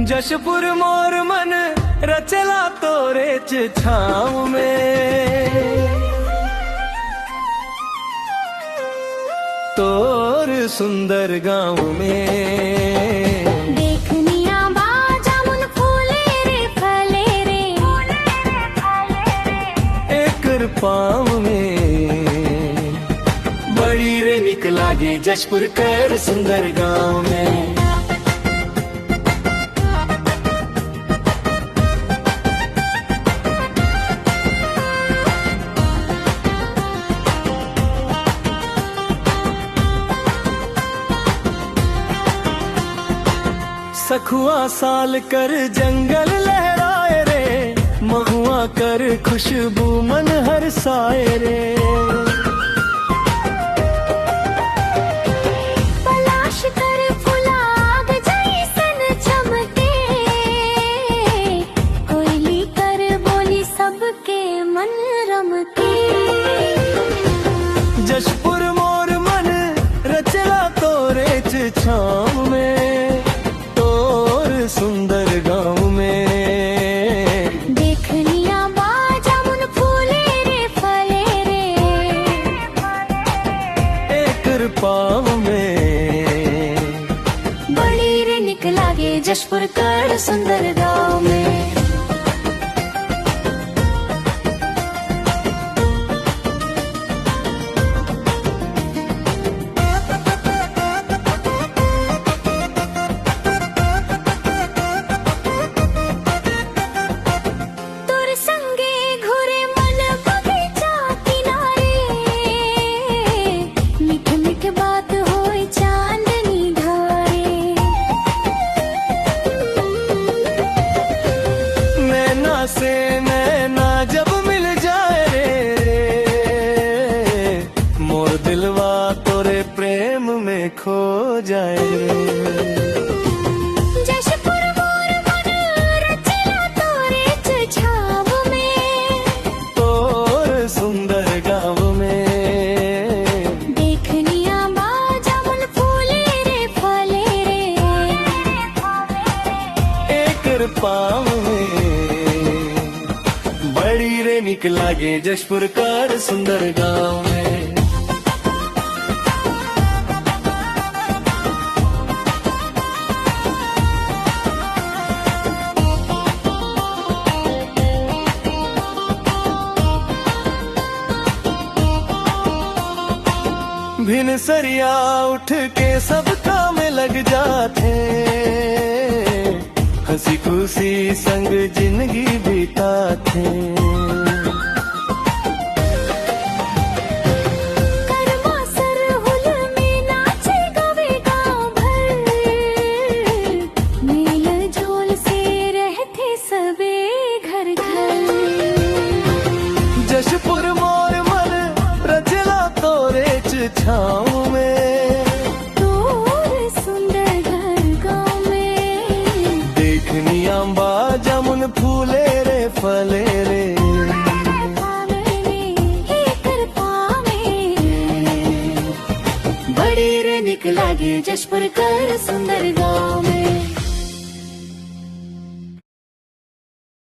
जशपुर मोर मन रचला तोरे छाँव में, तोर सुंदर गाँव में। देखनिया बाजामुन फूले रे फले रे, एकर पाँव में बड़ी रे निक लागे जशपुर कर सुंदर गाँव में। सखुआ साल कर जंगल लहराए रे, महुआ कर खुशबू मन हरसाए रे। पलाश कर फुलाग जैसन चमके, कोयली कर बोली सबके मन रमके। जशपुर मोर मन रचला तोरे छाँव में, सुंदर गाँव में। देखनिया बाजामुन फूले रे फले रे, एकर पाँव में बड़ी रे निक लागे जशपुर कर सुंदर गाँव में। से नैना जब मिल जाए रे, मोर दिलवा तोरे प्रेम में खो जाए रे। जशपुर मोर मन रचला तोरे छाँव में, तोर सुंदर गाँव में। देखनिया बाजामुन फूले रे फले रे, एकर पाँव में बड़ी रे निक लागे जशपुर कर सुंदर गाँव में। भिन सरिया उठ के सब काम लग जाते, हंसी खुशी संग जिंदगी बिताते। करमा सरहुल में नाचे गावे गाँव भर, मेल झोल से रहते सबे घर घर। जशपुर मोर मन रचला तोरे छाँव में, तोर सुंदर घर गाँव में। देखनिया बाजामुन फूले रे फले रे, एकर पाँव में बड़ी रे निक लागे जशपुर कर सुंदर गाँव में।